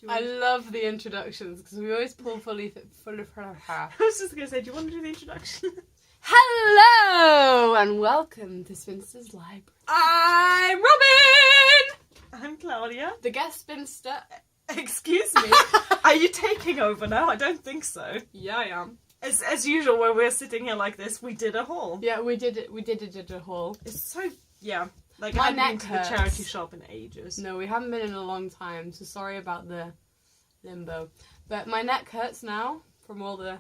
I love the introductions because we always pull full of her hair. I was just going to say, do you want to do the introduction? Hello and welcome to Spinster's Library. I'm Robyn! I'm Claudia. The guest spinster. Excuse me. Are you taking over now? I don't think so. Yeah, I am. As usual, when we're sitting here like this, we did a haul. Yeah, we did a haul. It's so, yeah. Like, My I haven't been neck to hurts. the charity shop in ages. No, we haven't been in a long time, so sorry about the limbo. But my neck hurts now from all the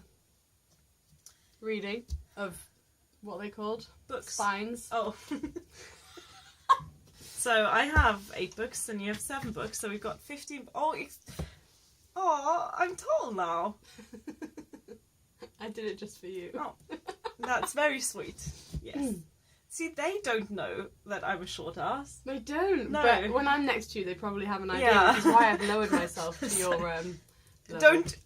reading of what they called? Books. Spines. Oh. So I have 8 books and you have 7 books, so we've got 15. Oh, I'm tall now. I did it just for you. Oh, that's very sweet. Yes. See, they don't know that I'm a short ass. They don't. No. But when I'm next to you, they probably have an idea, Yeah. which is why I've lowered myself to your level. Don't.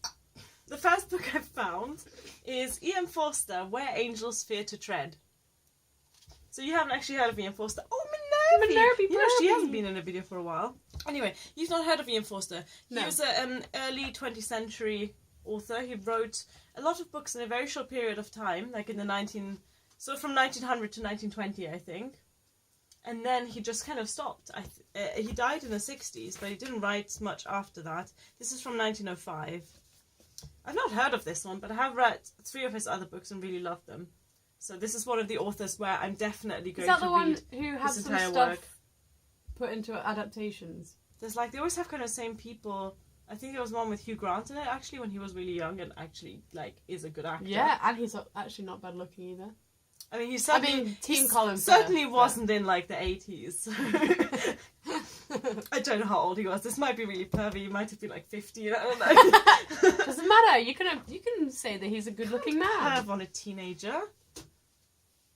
The first book I've found is E.M. Forster, Where Angels Fear to Tread. So you haven't actually heard of E.M. Forster. Oh, Minervy! Minervy, You know, she Minervy. hasn't been in a video for a while. Anyway, you've not heard of E.M. Forster. No. He was an early 20th century author. He wrote a lot of books in a very short period of time, like in the so from 1900 to 1920, I think. And then he just kind of stopped. He died in the 60s, but he didn't write much after that. This is from 1905. I've not heard of this one, but I have read 3 of his other books and really loved them. So this is one of the authors where I'm definitely going to read. Is that the one who had this some entire stuff work. put into adaptations? There's like, they always have kind of the same people. I think there was one with Hugh Grant in it, actually, when he was really young and actually, like, is a good actor. Yeah, and he's actually not bad looking either. I mean, he certainly, Team Colin certainly Firth, wasn't in, like, the 80s. I don't know how old he was. This might be really pervy. He might have been, like, 50. I don't know. Doesn't matter. You can say that he's a good-looking man. Perv on a teenager.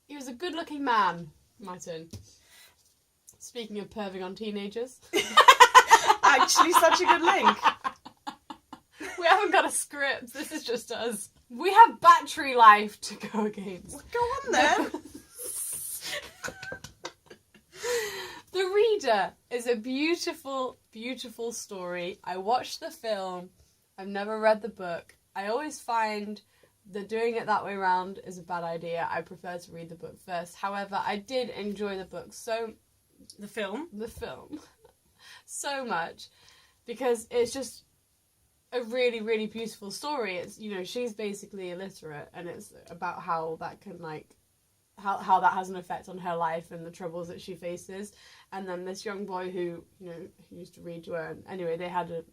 He was a good-looking man. My turn. Speaking of perving on teenagers. Actually, such a good link. We haven't got a script. This is just us. We have battery life to go against. Go on then. The Reader is a beautiful, beautiful story. I watched the film. I've never read the book. I always find that doing it that way around is a bad idea. I prefer to read the book first. However, I did enjoy the book The film so much because it's just a really, really beautiful story. It's, you know, she's basically illiterate and it's about how that can, like, how that has an effect on her life and the troubles that she faces. And then this young boy who, you know, who used to read to her, and anyway, they had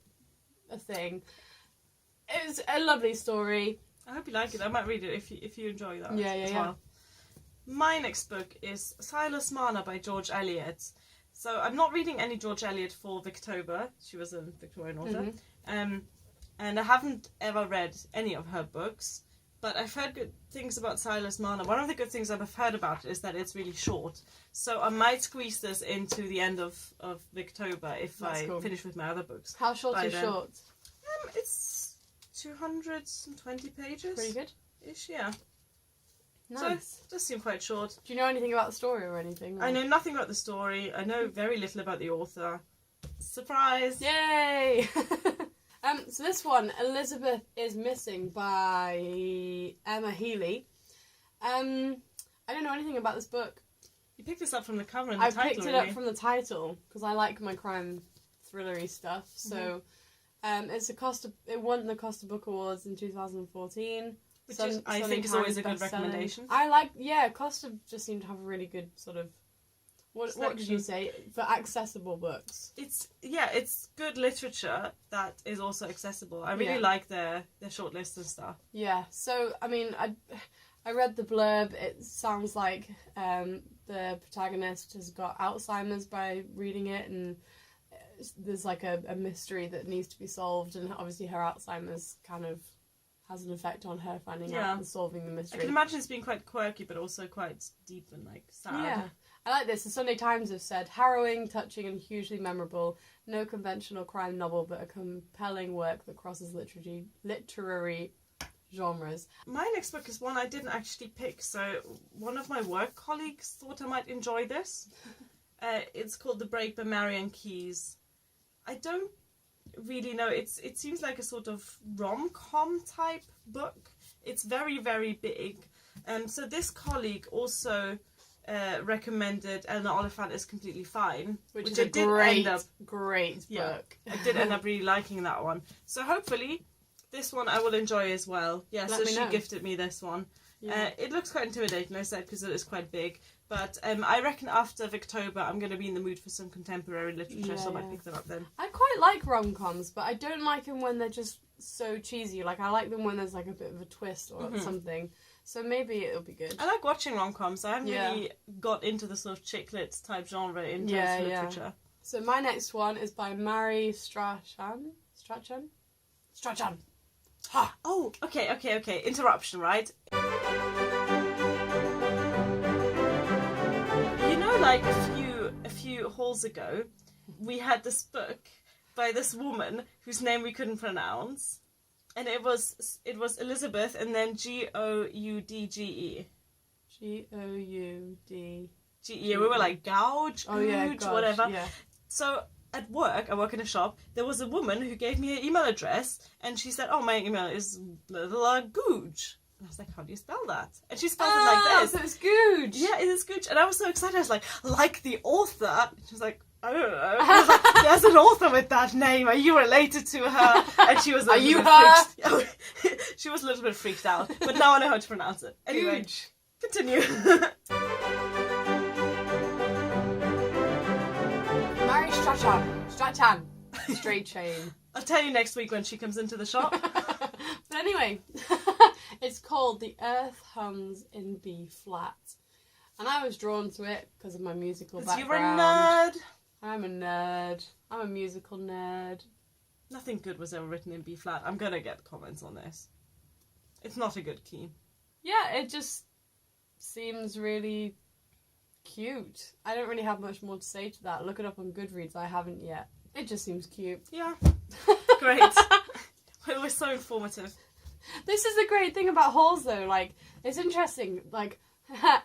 a thing. It was a lovely story. I hope you like it. I might read it if you enjoy that. Yeah. Well. My next book is Silas Marner by George Eliot. So I'm not reading any George Eliot for Victober. She was a Victorian author. Mm-hmm. And I haven't ever read any of her books. But I've heard good things about Silas Marner. One of the good things I've heard about it is that it's really short. So I might squeeze this into the end of Victober if That's cool. finish with my other books. How short by is then. short? It's 220 pages. Pretty good. Ish, yeah. Nice. So it does seem quite short. Do you know anything about the story or anything? Or? I know nothing about the story. I know very little about the author. Surprise! Yay! So this one, Elizabeth is Missing by Emma Healey. I don't know anything about this book. You picked this up from the cover and the I title, picked it really. up from the title because I like my crime thrillery stuff. So it won the Costa Book Awards in 2014. Which I think is always a good recommendation. Costa just seemed to have a really good sort of what did you say, for accessible books? It's good literature that is also accessible. I really like their short list and stuff. Yeah, so I mean, I read the blurb. It sounds like the protagonist has got Alzheimer's by reading it, and there's like a mystery that needs to be solved, and obviously her Alzheimer's kind of has an effect on her finding out and solving the mystery. I can imagine it's being quite quirky, but also quite deep and like sad. Yeah. I like this. The Sunday Times have said, harrowing, touching and hugely memorable. No conventional crime novel, but a compelling work that crosses literary genres. My next book is one I didn't actually pick, so one of my work colleagues thought I might enjoy this. It's called The Break by Marian Keyes. I don't really know. It seems like a sort of rom-com type book. It's very, very big. So this colleague also recommended And the Oliphant is Completely Fine, which is a great book. Yeah, I did end up really liking that one. So hopefully this one I will enjoy as well. Yeah, so she gifted me this one. Yeah. It looks quite intimidating, I said, because it is quite big. But I reckon after Victober I'm going to be in the mood for some contemporary literature, so I might pick them up then. I quite like rom-coms, but I don't like them when they're just so cheesy. Like, I like them when there's like a bit of a twist or something. So maybe it'll be good. I like watching rom-coms. I haven't really got into the sort of chick lit type genre in terms of literature. So my next one is by Marian Strachan. Strachan. Ha! Oh, okay. Interruption, right? You know, like a few hauls ago, we had this book by this woman whose name we couldn't pronounce, and it was Elizabeth, and then Goudge. Goudge. We were like gouge, whatever. Yeah. So at work, I work in a shop, there was a woman who gave me her email address, and she said, "Oh, my email is Googe." And I was like, "How do you spell that?" And she spelled it like this. So it's Googe. Yeah, it is Googe. And I was so excited. I was like the author. She was like, "I don't know." I was like, "There's an author with that name. Are you related to her?" And she was a little bit freaked. She was a little bit freaked out. But now I know how to pronounce it. Anyway, continue. Marian Strachan. Straight chain. I'll tell you next week when she comes into the shop. But anyway, it's called The Earth Hums in B Flat. And I was drawn to it because of my musical background. You're a nerd. I'm a nerd. I'm a musical nerd. Nothing good was ever written in B flat. I'm gonna get comments on this. It's not a good key. Yeah, it just seems really cute. I don't really have much more to say to that. Look it up on Goodreads. I haven't yet. It just seems cute. Yeah. Great. It was so informative. This is the great thing about hauls, though. Like, it's interesting. Like,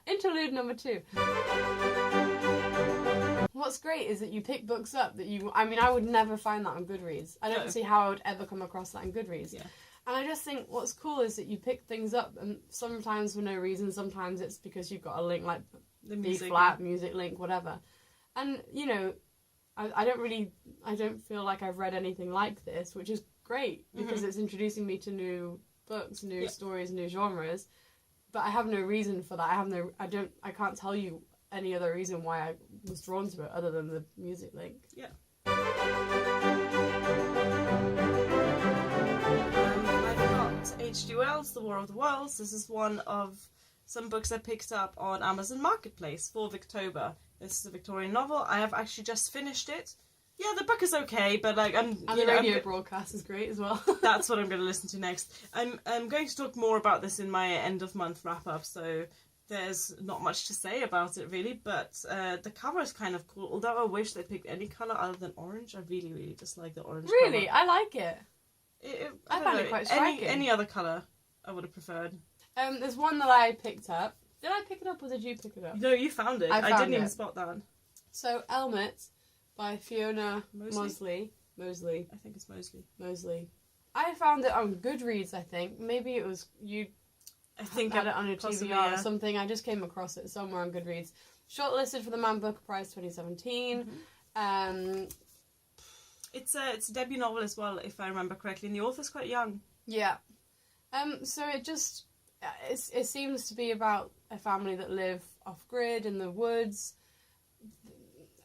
interlude number 2. What's great is that you pick books up that you... I mean, I would never find that on Goodreads. I don't see how I would ever come across that in Goodreads. Yeah. And I just think what's cool is that you pick things up, and sometimes for no reason, sometimes it's because you've got a link, like the music, B-flat, music link, whatever. And, you know, I don't feel like I've read anything like this, which is great, because it's introducing me to new books, new stories, new genres. But I have no reason for that. I can't tell you any other reason why I was drawn to it other than the music link. Yeah. I've got H.G. Wells' The War of the Worlds. This is one of some books I picked up on Amazon Marketplace for Victober. This is a Victorian novel. I have actually just finished it. Yeah, the book is okay, but like and the radio broadcast is great as well. That's what I'm going to listen to next. I'm going to talk more about this in my end of month wrap up, so there's not much to say about it really. But the cover is kind of cool. Although I wish they picked any color other than orange. I really, really dislike the orange. Really, cover. I like it. I find it quite striking. Any other color, I would have preferred. There's one that I picked up. Did I pick it up or did you pick it up? No, you found it. I didn't even spot that. So Elmet by Fiona Mozley. I think it's Mozley. I found it on Goodreads, I think. Maybe it was you. I think had it on a TBR or something. I just came across it somewhere on Goodreads. Shortlisted for the Man Booker Prize 2017. It's a debut novel as well, if I remember correctly, and the author's quite young. Yeah. So it seems to be about a family that live off grid in the woods.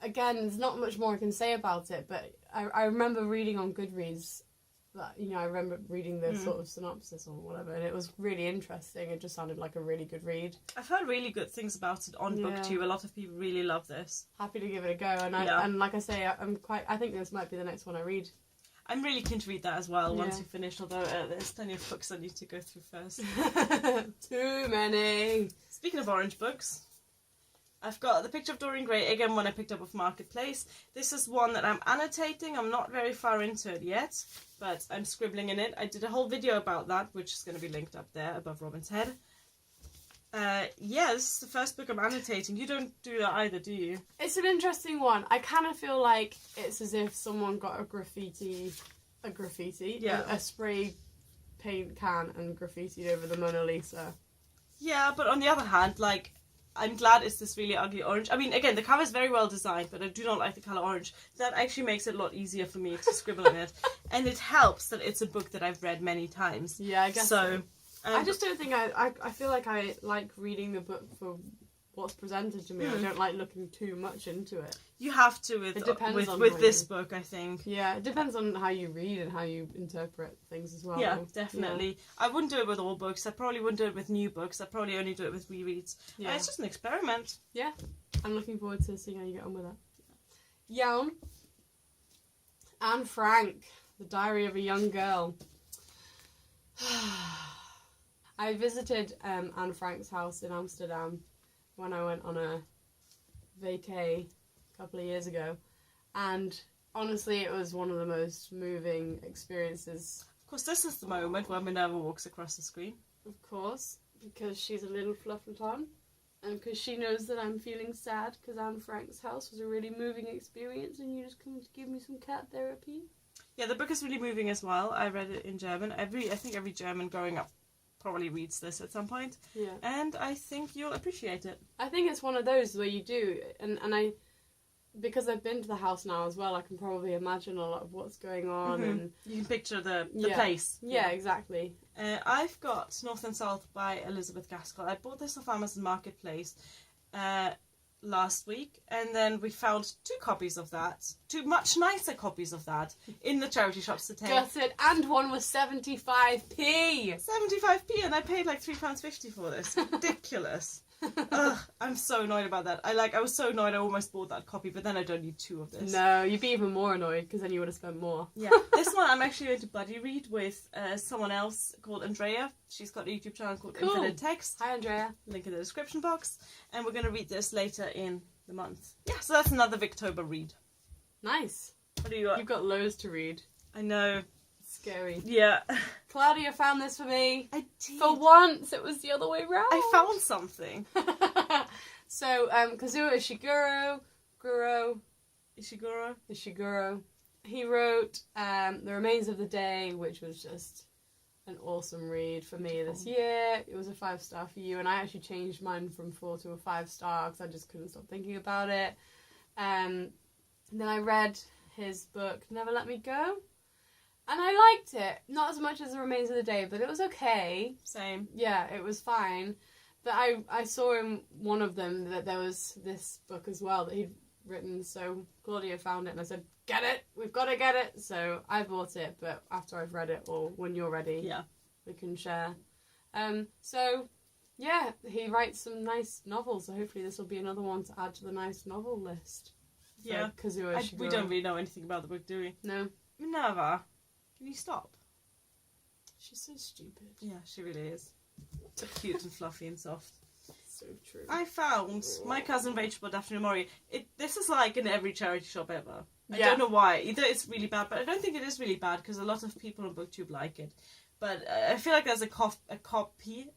Again, there's not much more I can say about it, but I remember reading on Goodreads that, you know, I remember reading the sort of synopsis or whatever, and it was really interesting. It just sounded like a really good read. I've heard really good things about it on BookTube. A lot of people really love this. Happy to give it a go, and like I say, I think this might be the next one I read. I'm really keen to read that as well once you finish, although there's plenty of books I need to go through first. Too many. Speaking of orange books, I've got The Picture of Dorian Gray, again one I picked up off Marketplace. This is one that I'm annotating. I'm not very far into it yet, but I'm scribbling in it. I did a whole video about that, which is going to be linked up there above Robyn's head. Yeah, this is the first book I'm annotating. You don't do that either, do you? It's an interesting one. I kind of feel like it's as if someone got a graffiti, Yeah. a spray paint can and graffitied over the Mona Lisa. Yeah, but on the other hand, like, I'm glad it's this really ugly orange. I mean, again, the cover is very well designed, but I do not like the colour orange. That actually makes it a lot easier for me to scribble in it. And it helps that it's a book that I've read many times. Yeah, I guess so. I just don't think I feel like I like reading the book for what's presented to me. I don't like looking too much into it. You have to It depends on with how this you- book, I think. Yeah, it depends on how you read and how you interpret things as well. Yeah, though. definitely. I wouldn't do it with all books. I probably wouldn't do it with new books. I'd probably only do it with rereads. Yeah. It's just an experiment. Yeah, I'm looking forward to seeing how you get on with that. Jan. Anne Frank, The Diary of a Young Girl. I visited Anne Frank's house in Amsterdam when I went on a vacay a couple of years ago, and honestly it was one of the most moving experiences. Of course, this is the moment where Minerva walks across the screen. Of course, because she's a little fluffleton, and because she knows that I'm feeling sad because Anne Frank's house was a really moving experience and you just come to give me some cat therapy. Yeah, the book is really moving as well. I read it in German. I think every German growing up probably reads this at some point. Yeah. And I think you'll appreciate it. I think it's one of those where you do, and I, because I've been to the house now as well, I can probably imagine a lot of what's going on. Mhm. And You can picture the Yeah. place. yeah, exactly. I've got North and South by Elizabeth Gaskell. I bought this off Amazon Marketplace last week, and then we found two copies of that, two much nicer copies of that, in the charity shops today. Gutted, and one was 75p. 75p, and I paid like £3.50 for this. Ridiculous. Ugh, I'm so annoyed about that. I was so annoyed I almost bought that copy, but then I don't need two of this. No, you'd be even more annoyed because then you would have spent more. Yeah, this one I'm actually going to buddy read with someone else called Andrea. She's got a YouTube channel called Cool. Infinite Text. Hi, Andrea. Link in the description box. And we're going to read this later in the month. Yeah, so that's another Victober read. Nice. What do you got? You've got loads to read. I know. Scary. Yeah. Claudia found this for me. I did. For once, it was the other way round. I found something. So, Kazuo Ishiguro. He wrote The Remains of the Day, which was just an awesome read for me this year. It was a 5-star for you, and I actually changed mine from 4 to a 5-star because I just couldn't stop thinking about it. Then I read his book, Never Let Me Go, and I liked it. Not as much as The Remains of the Day, but it was okay. Same. Yeah, it was fine. But I saw in one of them that there was this book as well that he'd written, so Claudia found it and I said, get it, we've got to get it. So I bought it, but after I've read it, or when you're ready, Yeah. we can share. So yeah, he writes some nice novels, so hopefully this will be another one to add to the nice novel list. Yeah. Kazuo Ishiguro. We don't really know anything about the book, do we? No. Minerva, can you stop? She's so stupid. Yeah, she really is. So cute and fluffy and soft. So true. I found My Cousin Rachel by Daphne Maurier. This is like in every charity shop ever. I Yeah. don't know why. Either it's really bad, but I don't think it is really bad because a lot of people on BookTube like it. But I feel like there's a copy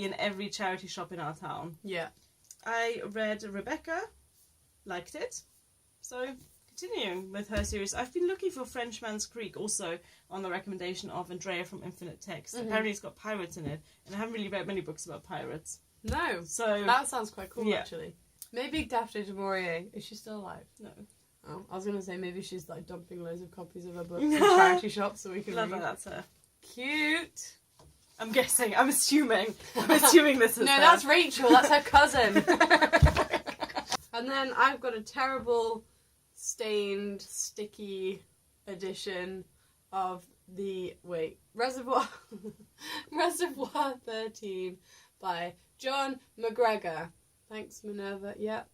in every charity shop in our town. Yeah. I read Rebecca, liked it, so continuing with her series. I've been looking for Frenchman's Creek also on the recommendation of Andrea from Infinite Text. Mhm. Apparently it's got pirates in it, and I haven't really read many books about pirates. No. So That sounds quite cool, Yeah. actually. Maybe Daphne du Maurier, is she still alive? no, Oh, I was going to say maybe she's like dumping loads of copies of her books in charity shops so we can love read. that. That's her. Cute. I'm assuming this is No, her. that's Rachel. That's her cousin. And then I've got a terrible, stained, sticky edition of Reservoir 13 by Jon McGregor. Thanks, Minerva. Yep.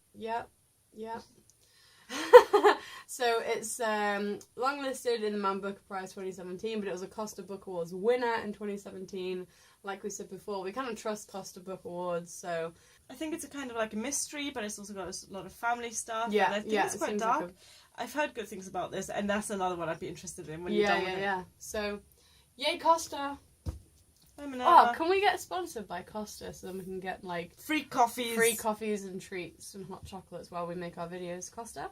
So it's longlisted in the Man Booker Prize 2017, but it was a Costa Book Awards winner in 2017. Like we said before, we kind of trust Costa Book Awards, so I think it's a kind of like a mystery, but it's also got a lot of family stuff. Yeah, and I think yeah, it's it quite seems dark. like I've heard good things about this, and that's another one I'd be interested in when you're done with it. yeah. So, yay Costa! Bye, Minerva. Oh, can we get sponsored by Costa so then we can get like Free coffees and treats and hot chocolates while we make our videos, Costa?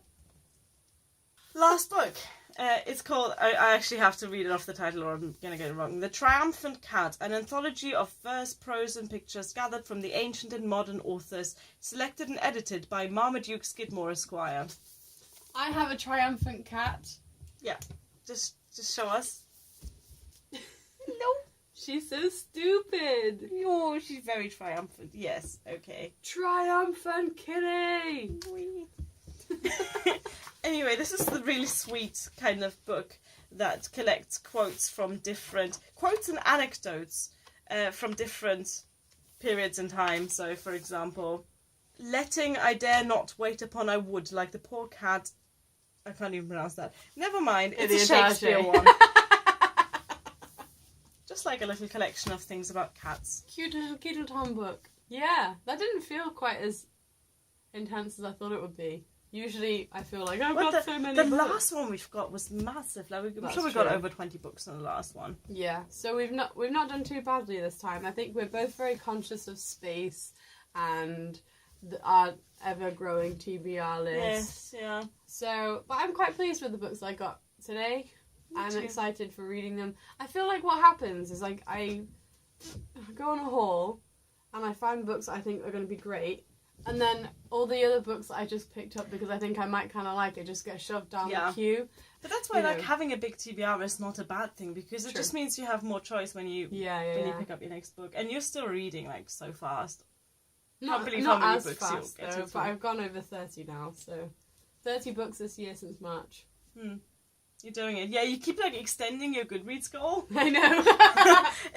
Last book. It's called, I actually have to read it off the title or I'm going to get it wrong. The Triumphant Cat, an anthology of verse, prose and pictures gathered from the ancient and modern authors, selected and edited by Marmaduke Skidmore, Esquire. I have a triumphant cat. Yeah, just show us. No. She's so stupid. Oh, she's very triumphant. Yes, okay. Triumphant kitty. Anyway, this is the really sweet kind of book that collects quotes and anecdotes from different periods in time. So, for example, letting I dare not wait upon I would, like the poor cat. I can't even pronounce that. Never mind, it's a Shakespeare one. Just like a little collection of things about cats. Cute little Tom book. Yeah, that didn't feel quite as intense as I thought it would be. Usually, I feel like I've got so many The books. last one we've got was massive. Like I'm That's sure we got true. over 20 books on the last one. Yeah, so we've not done too badly this time. I think we're both very conscious of space and our ever-growing TBR list. Yes, yeah. So, but I'm quite pleased with the books I got today. I'm too. excited for reading them. I feel like what happens is like I go on a haul and I find books I think are going to be great. And then all the other books that I just picked up because I think I might kind of like it just get shoved down the queue. But that's why having a big TBR is not a bad thing because it just means you have more choice when you you pick up your next book. And you're still reading like so fast. Not as fast though, but I've gone over 30 now, so 30 books this year since March. You're doing it. Yeah, you keep like extending your Goodreads goal. I know.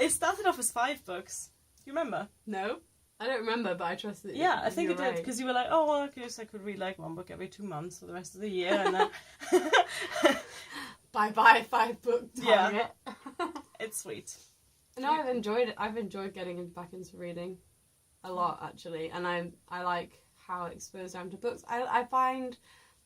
It started off as 5 books. Do you remember? No, I don't remember, but I trust that. Yeah, I think it right. did because you were like, oh, well, I guess I could read like one book every 2 months for the rest of the year, and then bye 5 book target. Yeah, it's sweet. No, I've enjoyed it. I've enjoyed getting back into reading a lot actually, and I like how exposed I am to books. I find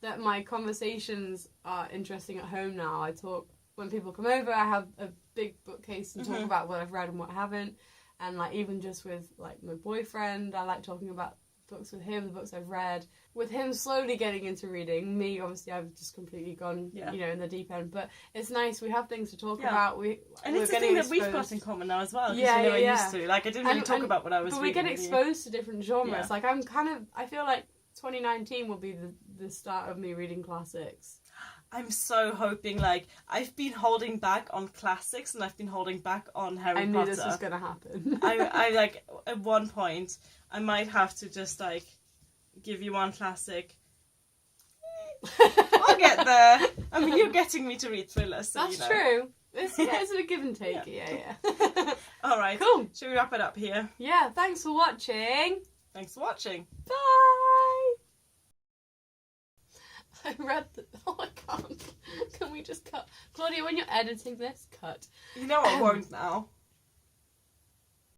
that my conversations are interesting at home now. I talk when people come over. I have a big bookcase and talk about what I've read and what I haven't. And like even just with like my boyfriend, I like talking about books with him, the books I've read. With him slowly getting into reading, me obviously I've just completely gone, in the deep end. But it's nice, we have things to talk about. And it's a thing that we've got in common now as well. Because I used to. Like I didn't really talk about what I was reading. But we get exposed to different genres. Yeah. Like I feel like 2019 will be the start of me reading classics. I'm so hoping, like, I've been holding back on classics and I've been holding back on Harry Potter. I knew this was going to happen. I like, at one point, I might have to just, like, give you one classic. I'll get there. I mean, you're getting me to read thrillers, so that's true. It's a give and take, yeah. Alright, cool. Should we wrap it up here? Yeah, thanks for watching. Thanks for watching. Bye! I read the... Oh, I can't. Can we just cut? Claudia, when you're editing this, cut. You know I won't now.